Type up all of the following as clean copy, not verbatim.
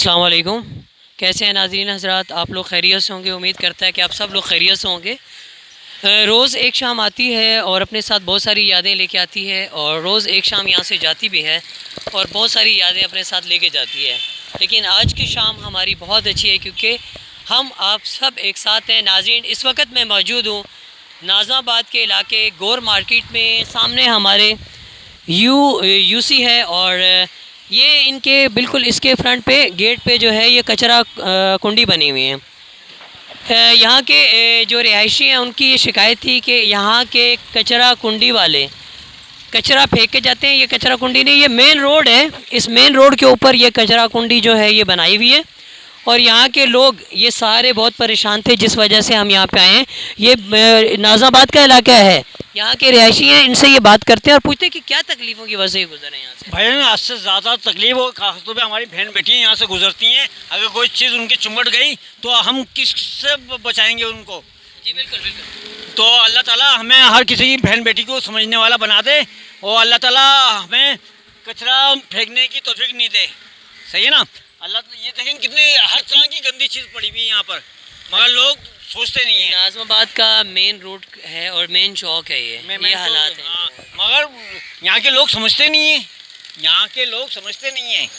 अस्सलाम वालेकुम। कैसे हैं नाज़रीन हज़रात, आप लोग खैरियत से होंगे। उम्मीद करता है कि आप सब लोग खैरियत से होंगे। रोज़ एक शाम आती है और अपने साथ बहुत सारी यादें लेके आती है, और रोज़ एक शाम यहाँ से जाती भी है और बहुत सारी यादें अपने साथ लेके जाती है। लेकिन आज की शाम हमारी बहुत अच्छी है क्योंकि हम आप सब एक साथ हैं। नाज़रीन, इस वक्त मैं मौजूद हूँ नाज़ाबाद के इलाके गोर मार्केट में। सामने हमारे यूसी है, और ये इनके बिल्कुल इसके फ्रंट पे गेट पे जो है ये कचरा कुंडी बनी हुई है। यहाँ के जो रिहायशी हैं उनकी ये शिकायत थी कि यहाँ के कचरा कुंडी वाले कचरा फेंक के जाते हैं। ये कचरा कुंडी नहीं, ये मेन रोड है। इस मेन रोड के ऊपर ये कचरा कुंडी जो है ये बनाई हुई है, और यहाँ के लोग ये सारे बहुत परेशान थे, जिस वजह से हम यहाँ पे आए हैं। ये नाज़ाबाद का इलाका है, यहाँ के रिहायशी हैं। इनसे ये बात करते हैं और पूछते हैं कि क्या तकलीफ़ों की वजह से गुजरे यहाँ से। भाई आज से ज़्यादा तकलीफ हो, खासतौर पे हमारी बहन बेटियाँ यहाँ से गुजरती हैं। अगर कोई चीज़ उनकी चुमट गई तो हम किससे बचाएंगे उनको। जी बिल्कुल बिल्कुल। तो अल्लाह ताला हमें हर किसी की बहन बेटी को समझने वाला बना दे, और अल्लाह ताला हमें कचरा फेंकने की तौफीक नहीं दे। सही है ना। अल्लाह ये देखें कितनी हर तरह की गंदी चीज़ पड़ी हुई है यहाँ पर, मगर लोग सोचते नहीं हैं। नाज़ाबाद का मेन रोड है और मेन चौक है ये हालात हैं। मगर यहाँ के लोग समझते नहीं हैं, यहाँ के लोग समझते नहीं हैं।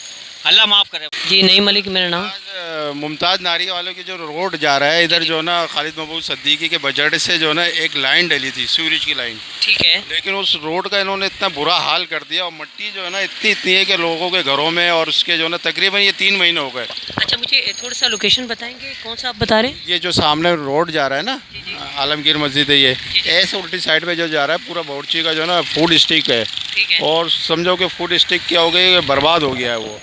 अल्लाह माफ़ करे। जी नहीं मलिक मेरा नाम। मुमताज़ नारी वालों की जो रोड जा रहा है इधर जो ना खालिद महबूब सिद्दीकी के बजट से जो ना एक लाइन डली थी, सीवरेज की लाइन। ठीक है। लेकिन उस रोड का इन्होंने इतना बुरा हाल कर दिया, और मिट्टी जो है ना इतनी है कि लोगों के घरों में, और उसके जो ना तकरीबन ये 3 महीने हो गए। अच्छा, मुझे थोड़ा सा लोकेशन बताएंगे, कौन सा आप बता रहे हैं? ये जो सामने रोड जा रहा है ना, आलमगीर मस्जिद है, ये ऐसे उल्टी साइड पे जो जा रहा है पूरा बावर्ची का जो ना फूड स्टिक है। ठीक है। और समझो कि फूड स्टिक क्या हो गई, बर्बाद हो गया है वो।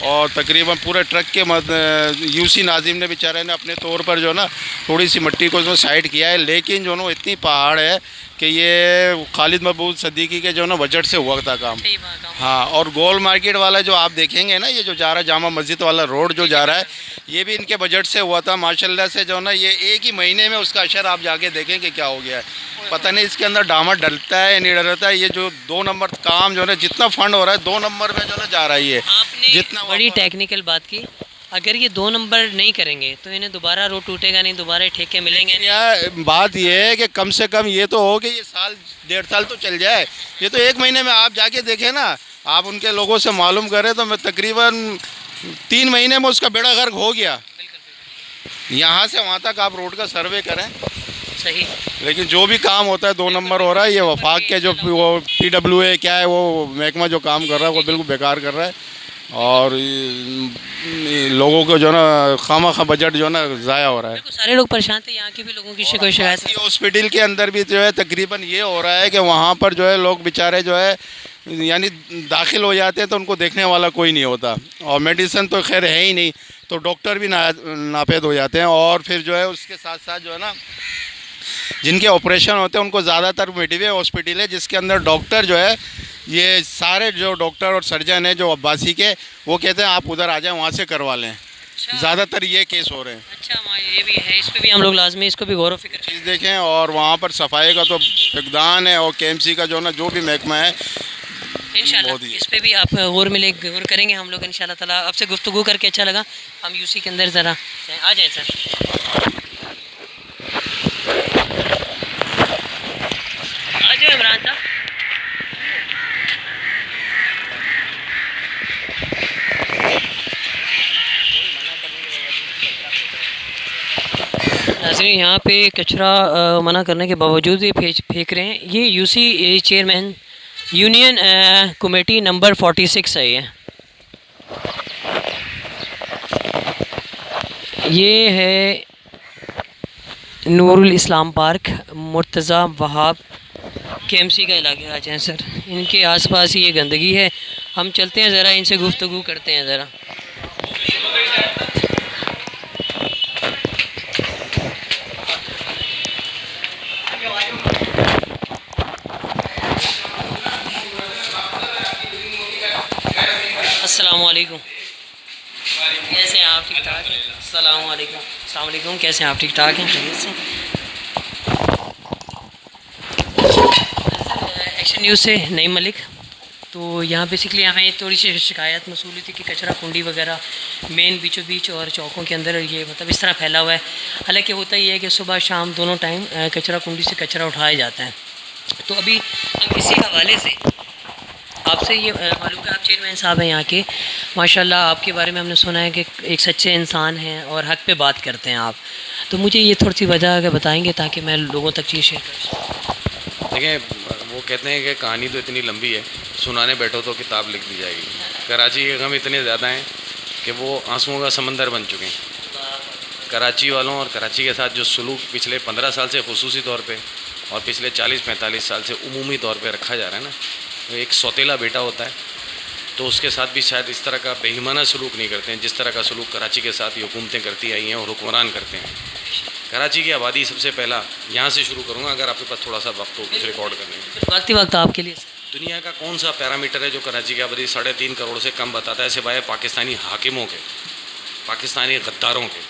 और तकरीबन पूरे ट्रक के यूसी नाजिम ने बेचारे ने अपने तौर पर जो ना थोड़ी सी मिट्टी को उसमें साइड किया है, लेकिन जो ना इतनी पहाड़ है कि ये खालिद महबूब सिद्दीकी के जो ना बजट से हुआ था काम। हाँ, और गोल मार्केट वाला जो आप देखेंगे ना, ये जो जा रहा है जामा मस्जिद वाला रोड जो जा रहा है, ये भी इनके बजट से हुआ था। माशाल्लाह से जो ना ये एक ही महीने में उसका असर आप जाके देखें कि क्या हो गया है। पता नहीं इसके अंदर डामर डलता है या नहीं डलता है। ये जो 2 नंबर काम जो है जितना फंड हो रहा है 2 नंबर में जो ना जा रहा है ये। आपने जितना बड़ी टेक्निकल बात की। अगर ये 2 नंबर नहीं करेंगे तो इन्हें दोबारा रोड टूटेगा नहीं, दोबारा ठेके मिलेंगे नहीं। यार बात ये है कि कम से कम ये तो हो कि ये साल 1.5 साल तो चल जाए। ये तो 1 महीने में आप जाके देखें ना, आप उनके लोगों से मालूम करें तो मैं तकरीबन 3 महीने में उसका बेड़ा गर्क हो गया। यहाँ से वहाँ तक आप रोड का सर्वे करें। सही। लेकिन जो भी काम होता है 2 नंबर हो रहा है। ये वफाक के जो वो PWA क्या है वो महकमा जो काम कर रहा है वो बिल्कुल बेकार कर रहा है, और लोगों को जो ना खामा बजट जो ना ज़ाया हो रहा है। सारे लोग परेशान थे, यहाँ के भी लोगों की कोई शिकायत। हॉस्पिटल के अंदर भी जो है तकरीबन ये हो रहा है कि वहाँ पर जो है लोग बेचारे जो है यानी दाखिल हो जाते हैं तो उनको देखने वाला कोई नहीं होता, और मेडिसिन तो खैर है ही नहीं, तो डॉक्टर भी नापेद हो जाते हैं। और फिर जो है उसके साथ साथ जो है ना जिनके ऑपरेशन होते हैं उनको ज़्यादातर मेडिवे हॉस्पिटल है जिसके अंदर डॉक्टर जो है ये सारे जो डॉक्टर और सर्जन है जो अब्बासी के, वो कहते हैं आप उधर आ जाएं वहाँ से करवा लें। ज़्यादातर ये केस हो रहे हैं। अच्छा, ये भी है, इस पर भी हम लोग लाजमी इसको भी गौर व फिक्र चीज़ देखें। और वहाँ पर सफाई का तो फकदान है, और KMC का जो ना जो भी महकमा है इंशाल्लाह इस पे भी आप गौर करेंगे हम लोग इंशाल्लाह ताला। आपसे गुफ्तगू करके अच्छा लगा। हम यूसी के अंदर ज़रा आ जाएँ सर। आ जाओ इमरान साहब। नाज़रीन, यहाँ पे कचरा मना करने के बावजूद भी फेंक रहे हैं। ये UC chairman union committee number 46 है ये है नूरुल इस्लाम पार्क, मुर्तज़ा वहाब KMC का इलाका। आ जाएँ सर, इनके आसपास ही ये गंदगी है। हम चलते हैं ज़रा, इनसे गुफ्तगू करते हैं ज़रा। अस्सलाम वालेकुम, कैसे हैं आप? ठीक ठाक हैं? अस्सलाम वालेकुम, कैसे हैं आप? ठीक ठाक हैं? खैरियत से? एक्शन न्यूज़ से नईम मलिक। तो तो यहाँ बेसिकली हमें थोड़ी सी शिकायत मसूल हुई थी कि कचरा कुंडी वगैरह मेन बीचों बीच और चौकों के अंदर ये मतलब इस तरह फैला हुआ है। हालांकि होता ही है कि सुबह शाम दोनों टाइम कचरा कुंडी से कचरा उठाया जाता है। तो अभी हम इसी हवाले से आपसे ये मालूम है, आप चेयरमैन साहब हैं यहाँ के, माशाल्लाह आपके बारे में हमने सुना है कि एक सच्चे इंसान हैं और हक़ पे बात करते हैं आप। तो मुझे ये थोड़ी सी वजह अगर बताएंगे ताकि मैं लोगों तक चीज़ शेयर कर सकूँ। देखिए, वो कहते हैं कि कहानी तो इतनी लंबी है, सुनाने बैठो तो किताब लिख दी जाएगी। कराची के गम इतने ज़्यादा हैं कि वो आंसुओं का समंदर बन चुके हैं। कराची वालों और कराची के साथ जो सलूक पिछले 15 साल से खुसूसी तौर पे और पिछले 40-45 साल से उमूमी तौर पे रखा जा रहा है ना, एक सौतेला बेटा होता है तो उसके साथ भी शायद इस तरह का बेईमाना सलूक नहीं करते हैं जिस तरह का सलूक कराची के साथ ये हुकूमतें करती आई हैं और हुक्मरान करते हैं। कराची की आबादी सबसे पहला यहाँ से शुरू करूँगा, अगर आपके पास थोड़ा सा वक्त हो कुछ रिकॉर्ड करने में। वक्त ही वक्त आपके लिए। दुनिया का कौन सा पैरामीटर है जो कराची की आबादी 3.5 करोड़ से कम बताता है, सिवाय पाकिस्तानी हाकिमों के, पाकिस्तानी गद्दारों के,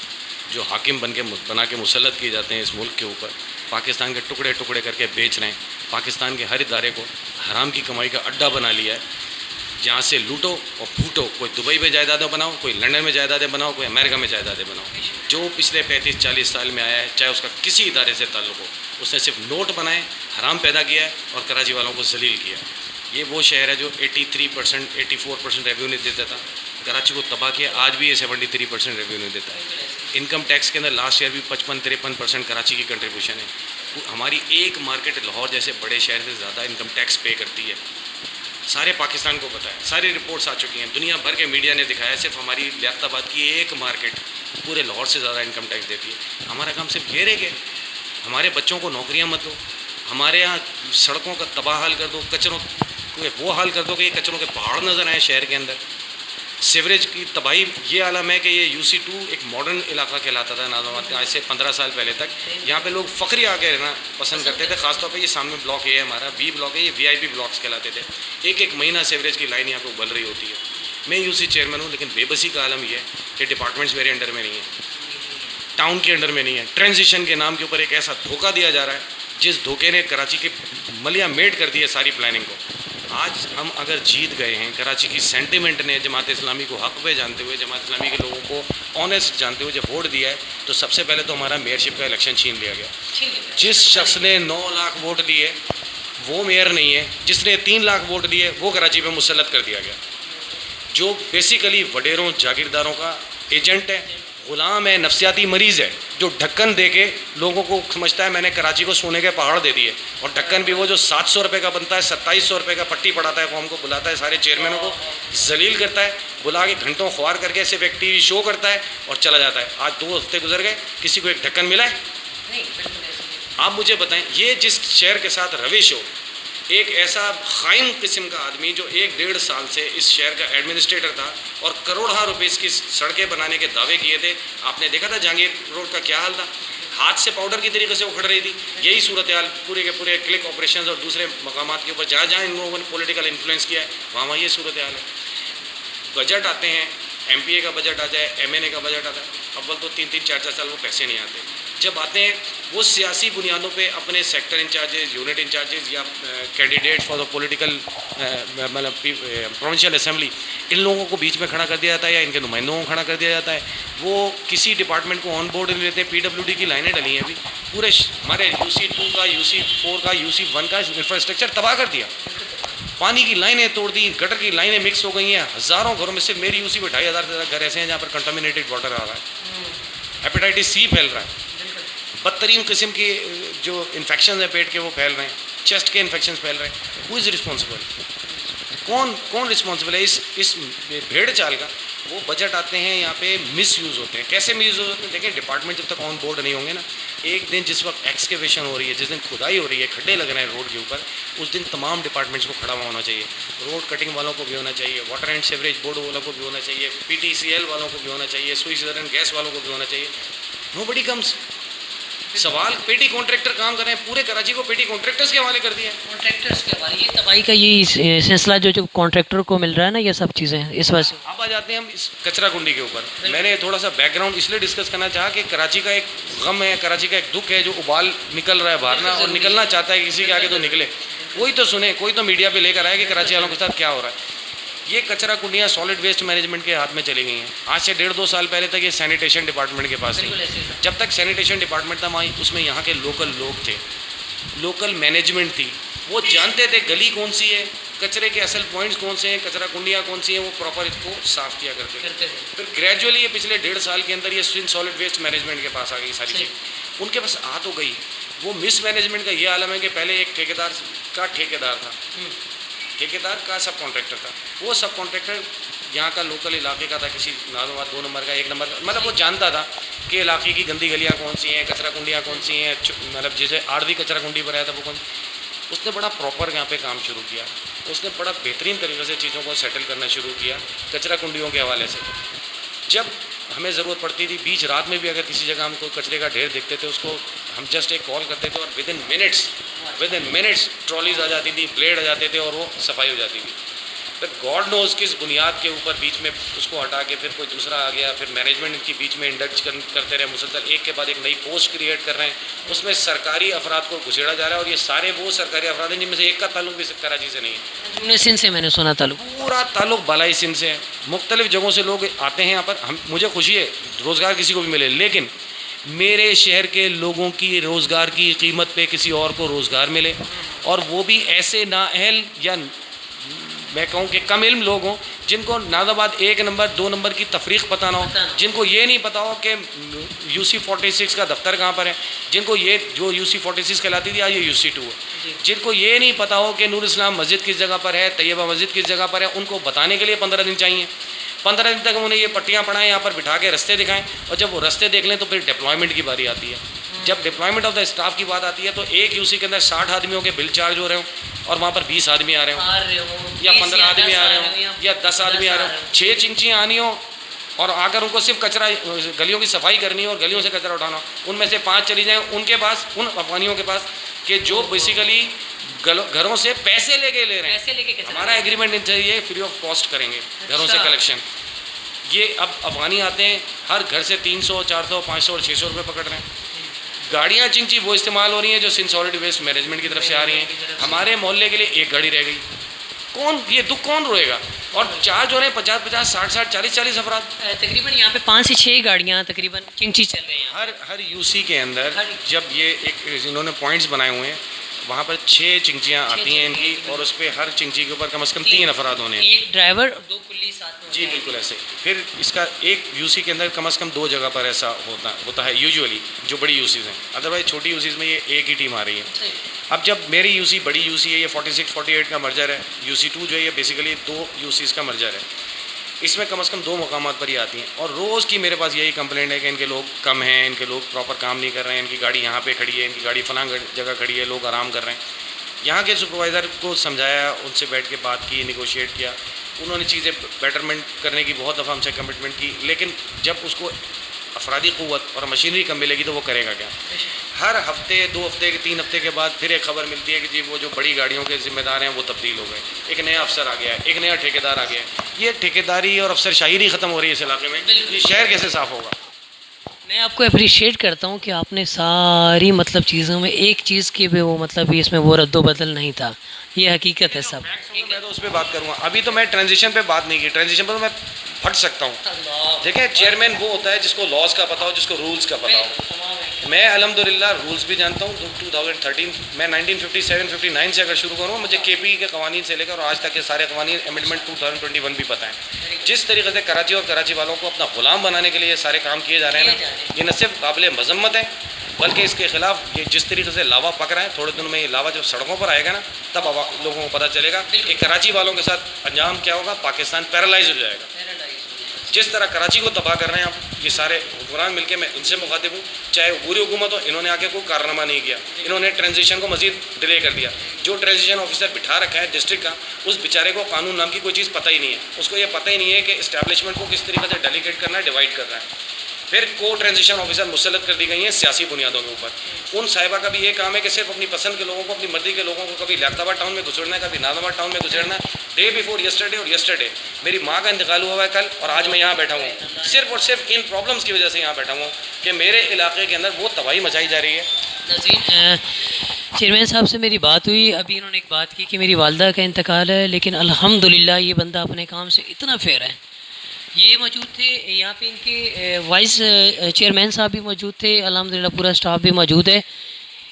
जो हाकिम बना के मुसल्लत किए जाते हैं इस मुल्क के ऊपर, पाकिस्तान के टुकड़े टुकड़े करके बेच रहे हैं, पाकिस्तान के हर इदारे को हराम की कमाई का अड्डा बना लिया है, जहाँ से लूटो और फूटो। कोई दुबई में जायदादें बनाओ, कोई लंदन में जायदादें बनाओ, कोई अमेरिका में जायदादें बनाओ। जो पिछले 35-40 साल में आया है, चाहे उसका किसी इदारे से ताल्लुक़ हो, उसने सिर्फ नोट बनाए, हराम पैदा किया है और कराची वालों को जलील किया। ये वो शहर है जो 83%, 84% रेवेन्यू देता था, कराची को तबाह किया। आज भी ये 73% रेवेन्यू देता है। इनकम टैक्स के अंदर लास्ट ईयर भी 55-53% कराची की कंट्रीब्यूशन है। हमारी एक मार्केट लाहौर जैसे बड़े शहर से ज़्यादा इनकम टैक्स पे करती है। सारे पाकिस्तान को पता है, सारी रिपोर्ट्स आ चुकी हैं, दुनिया भर के मीडिया ने दिखाया है। सिर्फ हमारी लियाकताबाद की एक मार्केट पूरे लाहौर से ज़्यादा इनकम टैक्स देती है। हमारा काम सिर्फ ये रह गया, हमारे बच्चों को नौकरियाँ मत दो, हमारे यहाँ सड़कों का तबाह हाल कर दो, कचरों को वो हाल कर दो कि ये कचरों के पहाड़ नज़र आए शहर के अंदर। सीवरेज की तबाही ये आलम है कि ये UC2 एक मॉडर्न इलाका कहलाता था नाज़ाबाद, आज से 15 साल पहले तक। यहाँ पे लोग फ़ख्री आके रहना पसंद करते थे। ख़ासतौर पे ये सामने ब्लॉक ये है हमारा B ब्लॉक है, ये VIP ब्लॉक्स कहलाते थे। एक महीना सीवरेज की लाइन यहाँ पे उबल रही होती है। मैं UC चेयरमैन हूँ, लेकिन बेबसी का आलम ये है कि डिपार्टमेंट्स मेरे अंडर में नहीं है, टाउन के अंडर में नहीं है। ट्रांजिशन के नाम के ऊपर एक ऐसा धोखा दिया जा रहा है जिस धोखे ने कराची के मलिया मेट कर दी है सारी प्लानिंग को। आज हम अगर जीत गए हैं, कराची की सेंटिमेंट ने जमात इस्लामी को हक़ पे जानते हुए, जमात इस्लामी के लोगों को ऑनेस्ट जानते हुए जब वोट दिया है, तो सबसे पहले तो हमारा मेयरशिप का इलेक्शन छीन लिया गया। जिस शख्स ने 9 लाख वोट लिए वो मेयर नहीं है, जिसने 3 लाख वोट लिए वो कराची पे मुसल्लत कर दिया गया। जो बेसिकली वडेरों जागीरदारों का एजेंट है, गुलाम है, नफसियाती मरीज़ है, जो ढक्कन दे के लोगों को समझता है मैंने कराची को सोने के पहाड़ दे दिए, और ढक्कन भी वो जो 700 रुपये का बनता है, 2700 रुपये का पट्टी पड़ाता है, कौम को बुलाता है, सारे चेयरमैनों को जलील करता है, बुला के घंटों ख्वार करके सिर्फ एक TV शो करता है और चला जाता है। आज 2 हफ्ते गुजर गए, किसी को एक ढक्कन मिला है? आप मुझे बताएं, ये जिस शहर के साथ रविश हो, एक ऐसा खाइन किस्म का आदमी जो 1-1.5 साल से इस शहर का एडमिनिस्ट्रेटर था और करोड़ों रुपए की सड़कें बनाने के दावे किए थे। आपने देखा था जहांगीर रोड का क्या हाल था, हाथ से पाउडर की तरीके से उखड़ रही थी। यही सूरत हाल पूरे के पूरे क्लिक ऑपरेशन और दूसरे मकामात के ऊपर जहाँ जहाँ इन लोगों ने पॉलिटिकल इन्फ्लुएंस किया है, वहाँ ये सूरत हाल है। बजट आते हैं, MPA का बजट आ जाए, MNA का बजट आता है, अव्वल तो 3-3, 4-4 साल वो पैसे नहीं आते। जब आते हैं वो सियासी बुनियादों पे अपने सेक्टर इंचार्जेस, यूनिट इंचार्जेस या कैंडिडेट फॉर द पॉलिटिकल मतलब प्रोविंशियल असेंबली, इन लोगों को बीच में खड़ा कर दिया जाता है या इनके नुमाइंदों को खड़ा कर दिया जाता है। वो किसी डिपार्टमेंट को ऑन बोर्ड नहीं लेते। PWD की लाइनें डली हैं अभी, पूरे हमारे UC2 का, UC4 का, UC1 का इंफ्रास्ट्रक्चर तबाह कर दिया। पानी की लाइनें तोड़ दी, गटर की लाइनें मिक्स हो गई हैं। हज़ारों घरों में, सिर्फ मेरी UC में 2500 घर ऐसे हैं जहाँ पर कंटामिनेटेड वाटर आ रहा है, हेपेटाइटिस C फैल रहा है, बदतरीन किस्म की जो इन्फेक्शन है पेट के वो फैल रहे हैं, चेस्ट के इन्फेक्शन फैल रहे हैं। Who is responsible? कौन रिस्पॉन्सिबल है इस भेड़ चाल का? वो बजट आते हैं यहाँ पे मिसयूज़ होते हैं। कैसे मिसयूज़ होते हैं? देखिए, डिपार्टमेंट जब तक ऑन बोर्ड नहीं होंगे ना, एक दिन जिस वक्त एक्सकेवेशन हो रही है, जिस दिन खुदाई हो रही है, खड्डे लग रहे हैं रोड के ऊपर, उस दिन तमाम डिपार्टमेंट्स को खड़ा होना चाहिए। रोड कटिंग वालों को भी होना चाहिए, वाटर एंड सीवरेज बोर्ड वालों को भी होना चाहिए, PTCL वालों को भी होना चाहिए, स्विट्जरलैंड गैस वालों को भी होना चाहिए। Nobody comes. सवाल पेटी कॉन्ट्रैक्टर काम कर रहे हैं, पूरे कराची को पेटी कॉन्ट्रैक्टर्स के हवाले कर दिया। कॉन्ट्रैक्टर्स के हवाले, ये तबाही का ये सिलसिला जो कॉन्ट्रैक्टर को मिल रहा है ना, ये सब चीज़ें इस वजह से। अब आ जाते हैं हम इस कचरा कुंडी के ऊपर। मैंने थोड़ा सा बैकग्राउंड इसलिए डिस्कस करना चाहा कि कराची का एक गम है, कराची का एक दुख है जो उबाल निकल रहा है बाहर ना, और निकलना चाहता है किसी के आगे तो निकले। कोई तो सुने, कोई तो मीडिया पे लेकर आए कि कराची वालों के साथ क्या हो रहा है। ये कचरा कुंडियाँ सॉलिड वेस्ट मैनेजमेंट के हाथ में चली गई हैं। आज से 1.5-2 साल पहले तक ये सैनिटेशन डिपार्टमेंट के पास थी। जब तक सैनिटेशन डिपार्टमेंट था वहाँ उसमें यहाँ के लोकल लोग थे, लोकल मैनेजमेंट थी, वो जानते थे गली कौन सी है, कचरे के असल पॉइंट्स कौन से हैं, कचरा कुंडियाँ कौन सी हैं, वो प्रॉपर इसको साफ़ किया करते थे। फिर ग्रेजुअली ये पिछले 1.5 साल के अंदर ये सॉलिड वेस्ट मैनेजमेंट के पास आ गई सारी चीज़। उनके पास आ तो गई, वो मिस मैनेजमेंट का ये आलम है कि पहले एक ठेकेदार था, ठेकेदार का सब कॉन्ट्रैक्टर था। वो सब कॉन्ट्रैक्टर यहाँ का लोकल इलाके का था, किसी नाजोबाद 2 नंबर का 1 नंबर का, मतलब वो जानता था कि इलाके की गंदी गलियाँ कौन सी हैं, कचरा कुंडियाँ कौन सी हैं, मतलब जैसे आड़वी कचरा कुंडी पर आया था वो कौन। उसने बड़ा प्रॉपर यहाँ पे काम शुरू किया, उसने बड़ा बेहतरीन तरीके से चीज़ों को सेटल करना शुरू किया कचरा कुंडियों के हवाले से। जब हमें ज़रूरत पड़ती थी बीच रात में भी अगर किसी जगह हमको कचरे का ढेर देखते थे, उसको हम जस्ट एक कॉल करते थे और विद इन मिनट्स ट्रॉलीज आ जाती थी, ब्लेड आ जाते थे और वो सफाई हो जाती थी। फिर गॉड नोज किस बुनियाद के ऊपर बीच में उसको हटा के फिर कोई दूसरा आ गया, फिर मैनेजमेंट इनकी बीच में इंडक्ट करते रहे, मुसलसल एक के बाद एक नई पोस्ट क्रिएट कर रहे हैं, उसमें सरकारी अफराद को घुसेड़ा जा रहा है। और ये सारे वो सरकारी अफराद हैं जिनमें से एक का ताल्लुक भी कराची से नहीं है। सिंध से मैंने सुना ताल्लुक, पूरा ताल्लुक बालाई सिंध से है। मुख्तलिफ जगहों से लोग आते हैं यहाँ पर। मुझे खुशी है रोज़गार किसी को भी मिले, लेकिन मेरे शहर के लोगों की रोज़गार की कीमत पे किसी और को रोज़गार मिले, और वो भी ऐसे नाअहल या मैं कहूँ कि कम इल्म लोग हों जिनको नाज़ाबाद 1 नंबर 2 नंबर की तफरीक पता ना हो, जिनको ये नहीं पता हो कि UC 46 का दफ्तर कहाँ पर है, जिनको ये जो UC 46 कहलाती थी आज ये UC 2 है, जिनको ये नहीं पता हो कि नूर इस्लाम मस्जिद किस जगह पर है, तैयबा मस्जिद किस जगह पर है, उनको बताने के लिए 15 दिन चाहिए। 15 दिन तक उन्हें ये पट्टियाँ पढ़ाएं, यहाँ पर बिठा के रास्ते दिखाएं, और जब वो रास्ते देख लें तो फिर डिप्लॉयमेंट की बारी आती है। जब डिप्लॉयमेंट ऑफ द स्टाफ की बात आती है तो एक UC के अंदर 60 आदमियों के बिल चार्ज हो रहे हो और वहाँ पर 20 आदमी आ रहे हो या 15 आदमी आ रहे हो या 10 आदमी आ रहे हो, 6 चिंचियाँ आनी हो और आकर उनको सिर्फ कचरा गलियों की सफाई करनी हो और गलियों से कचरा उठाना, उनमें से 5 चली जाएँ उनके पास, उन अफगानियों के पास कि जो बेसिकली घरों से पैसे लेके ले रहे हैं। हमारा एग्रीमेंट इनसे ये फ्री ऑफ कॉस्ट करेंगे घरों से कलेक्शन। ये अब अफगानी आते हैं, हर घर से 300, 400, 500 और 600 रुपये पकड़ रहे हैं। गाड़ियाँ चिंची वो इस्तेमाल हो रही हैं जो सिंध सॉलिड वेस्ट मैनेजमेंट की तरफ से आ रही हैं। हमारे मोहल्ले के लिए एक गाड़ी रह गई, कौन ये दुख कौन रोएगा? और चार्ज हो रहे हैं 50-50, 60-60, 40-40 अफराद। तकरीबन यहाँ पे 5 से 6 गाड़ियाँ तकरीबन चिंची चल रही हैं। हर UC के अंदर जब ये एक इन्होंने पॉइंट्स बनाए हुए हैं, वहाँ पर 6 चिंचियाँ आती हैं इनकी, और उस पर हर चिंची के ऊपर कम से कम 3 अफराद होने हैं, एक ड्राइवर 2 कुल्ली साथ में। जी बिल्कुल ऐसे। फिर इसका एक UC के अंदर कम से कम 2 जगह पर ऐसा होता है यूजुअली, जो बड़ी UCs हैं। अदरवाइज छोटी UCs में ये एक ही टीम आ रही है। अब जब मेरी UC बड़ी UC है, ये 46-48 का मर्जर है, UC 2 जो है ये बेसिकली 2 UCs का मर्जर है। इसमें कम से कम 2 मकामात पर ही आती हैं, और रोज़ की मेरे पास यही कंप्लेंट है कि इनके लोग कम हैं, इनके लोग प्रॉपर काम नहीं कर रहे हैं, इनकी गाड़ी यहाँ पे खड़ी है, इनकी गाड़ी फलां जगह खड़ी है, लोग आराम कर रहे हैं। यहाँ के सुपरवाइज़र को समझाया, उनसे बैठ के बात की, निगोशिएट किया, उन्होंने चीज़ें बेटरमेंट करने की बहुत दफ़ा हमसे कमिटमेंट की, लेकिन जब उसको अफरादी क़ुव्वत और मशीनरी कम मिलेगी तो वो करेगा क्या? हर हफ्ते 2 हफ्ते 3 हफ्ते के बाद फिर एक खबर मिलती है कि जी वो जो बड़ी गाड़ियों के ज़िम्मेदार हैं वो तब्दील हो गए, एक नया अफसर आ गया है, एक नया ठेकेदार आ गया है। ये ठेकेदारी और अफसर शायरी ख़त्म हो रही है इस इलाके में, ये शहर कैसे साफ़ होगा? मैं आपको अप्रिशिएट करता हूँ कि आपने सारी मतलब चीज़ों में एक चीज़ की भी वो मतलब भी इसमें वो रद्दोबदल नहीं था, ये हकीकत है सब। मैं तो उस पर बात करूँगा, अभी तो मैं ट्रांजिशन पे बात नहीं की, ट्रांजिशन पर तो मैं फट सकता हूँ। देखिए चेयरमैन वो होता है जिसको लॉज का पता हो, जिसको रूल्स का पता हो। मैं अल्हम्दुलिल्लाह रूल्स भी जानता हूँ। 2013 मैं 1957-59 से अगर शुरू करूँ, मुझे KP के कवानीन से लेकर और आज तक के सारे कवानीन अमेंडमेंट 2021 भी पता है। जिस तरीके से कराची और कराची वालों को अपना गुलाम बनाने के लिए ये सारे काम किए जा रहे हैं ना, ये न सिर्फ काबिल मजम्मत है, बल्कि इसके ख़िलाफ़ ये जिस तरीके से लावा पक रहा है, थोड़े दिनों में ये लावा जब सड़कों पर आएगा ना, तब लोगों को पता चलेगा कि कराची वालों के साथ अंजाम क्या होगा। पाकिस्तान पैरालाइज हो जाएगा। जिस तरह कराची को तबाह कर रहे हैं आप ये सारे हुक्मरान मिलके, मैं इनसे मुखातिब हूँ, चाहे पूरी हुकूमत हो, इन्होंने आके कोई कारनामा नहीं किया, इन्होंने ट्रांजिशन को मजीद डिले कर दिया। जो ट्रांजिशन ऑफिसर बिठा रखा है डिस्ट्रिक्ट का, उस बेचारे को कानून नाम की कोई चीज़ पता ही नहीं है। उसको ये पता ही नहीं है कि इस्टेब्लिशमेंट को किस तरीके से डेलीगेट करना है, डिवाइड करना है। फिर को ट्रांजिशन ऑफिसर मुसल्लत कर दी गई हैं सियासी बुनियादों के ऊपर। उन साहिबा का भी ये काम है कि सिर्फ अपनी पसंद के लोगों को, अपनी मर्जी के लोगों को कभी लियाकताबाद टाउन में घुसेड़ना है, कभी नाज़ाबाद टाउन में घुसेड़ना है। डे बिफोर यस्टरडे और यस्टरडे मेरी माँ का इंतकाल हुआ है कल, और आज मैं यहाँ बैठा हूँ सिर्फ और सिर्फ इन प्रॉब्लम्स की वजह से यहाँ बैठा हूँ कि मेरे इलाके के अंदर वो तबाही मचाई जा रही है। नाज़रीन, चेयरमैन साहब से मेरी बात हुई, अभी इन्होंने एक बात की कि मेरी वालदा का इंतकाल है, लेकिन अल्हम्दुलिल्लाह ये बंदा अपने काम से इतना फेर है। ये मौजूद थे यहाँ पे, इनके वाइस चेयरमैन साहब भी मौजूद थे, अल्हम्दुलिल्लाह पूरा स्टाफ भी मौजूद है।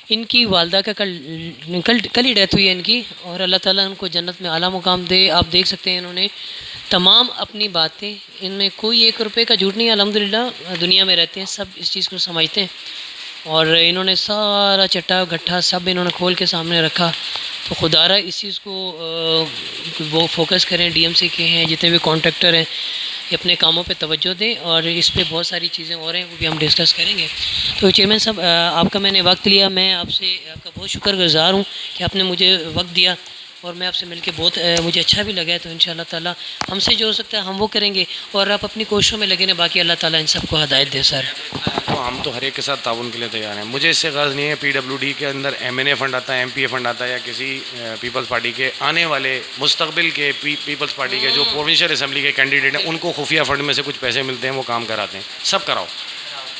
इनकी वालदा का कल ही डेथ हुई है इनकी, और अल्लाह ताला उनको जन्नत में आला मुकाम दे। आप देख सकते हैं इन्होंने तमाम अपनी बातें, इनमें कोई 1 रुपये का झूठ नहीं है। अल्हम्दुलिल्लाह दुनिया में रहते हैं, सब इस चीज़ को समझते हैं, और इन्होंने सारा चट्टा गट्ठा सब इन्होंने खोल के सामने रखा। तो खुदारा इस चीज़ को वो फोकस करें, डीएमसी के हैं जितने भी कॉन्ट्रैक्टर हैं, ये अपने कामों पे तवज्जो दें, और इस पे बहुत सारी चीज़ें और हैं वो भी हम डिस्कस करेंगे। तो चेयरमैन साहब, आपका मैंने वक्त लिया, मैं आपसे आपका बहुत शुक्रगुज़ार हूँ कि आपने मुझे वक्त दिया, और मैं आपसे मिलके बहुत मुझे अच्छा भी लगा है। तो इंशाअल्लाह ताला हमसे जो हो सकता है हम वो करेंगे, और आप अपनी कोशिशों में लगे रहें। बाकी अल्लाह ताला इन सबको हदायत दे सर। तो हम तो हर एक के साथ ताउन के लिए तैयार हैं। मुझे इससे गर्ज नहीं है PWD के अंदर MNA फंड आता है, MPA फंड आता है, या किसी पीपल्स पार्टी के आने वाले मुस्तकबिल के पीपल्स पार्टी के जो प्रोविंशियल असम्बली के कैंडिडेट हैं उनको खुफिया फंड में से कुछ पैसे मिलते हैं, वो काम कराते हैं। सब कराओ,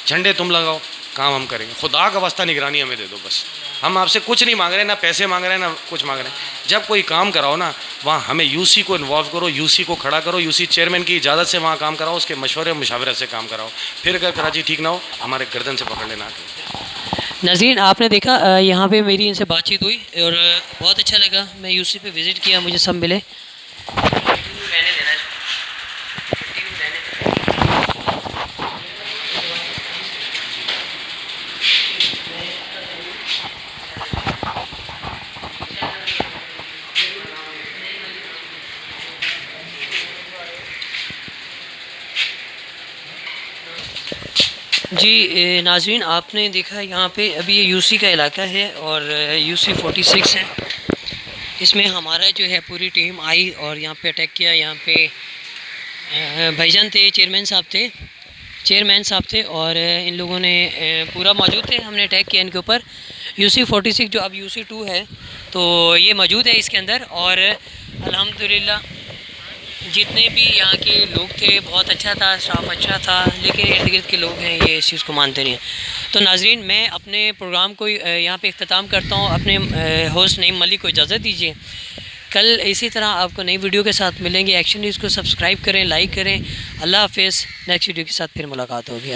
झंडे तुम लगाओ, काम हम करेंगे। खुदा का वास्ता निगरानी हमें दे दो बस। हम आपसे कुछ नहीं मांग रहे, ना पैसे मांग रहे हैं, ना कुछ मांग रहे हैं। जब कोई काम कराओ ना, वहाँ हमें UC को इन्वॉल्व करो, UC को खड़ा करो, UC चेयरमैन की इजाज़त से वहाँ काम कराओ, उसके मशवरे और मुशावरत से काम कराओ। फिर अगर कराची ठीक ना हो, हमारे गर्दन से पकड़ लेना। नाज़रीन, आपने देखा यहाँ पे मेरी इनसे बातचीत हुई, और बहुत अच्छा लगा। मैं UC पे विज़िट किया, मुझे सब मिले। जी नाज़रीन, आपने देखा यहाँ पे अभी ये UC का इलाका है, और UC 46 है। इसमें हमारा जो है पूरी टीम आई और यहाँ पे अटैक किया। यहाँ पे भाईजान थे, चेयरमैन साहब थे, और इन लोगों ने पूरा मौजूद थे। हमने अटैक किया इनके ऊपर। UC 46 जो अब UC 2 है, तो ये मौजूद है इसके अंदर, और अल्हम्दुलिल्लाह जितने भी यहाँ के लोग थे बहुत अच्छा था, स्टाफ अच्छा था, लेकिन इर्द गिर्द के लोग हैं ये इस चीज़ को मानते नहीं हैं। तो नाज़रीन, मैं अपने प्रोग्राम को यहाँ पे इख्तिताम करता हूँ। अपने होस्ट नईम मलिक को इजाज़त दीजिए। कल इसी तरह आपको नई वीडियो के साथ मिलेंगे। एक्शन न्यूज़ को सब्सक्राइब करें, लाइक करें। अल्लाह हाफ़िज़। नेक्स्ट वीडियो के साथ फिर मुलाकात होगी।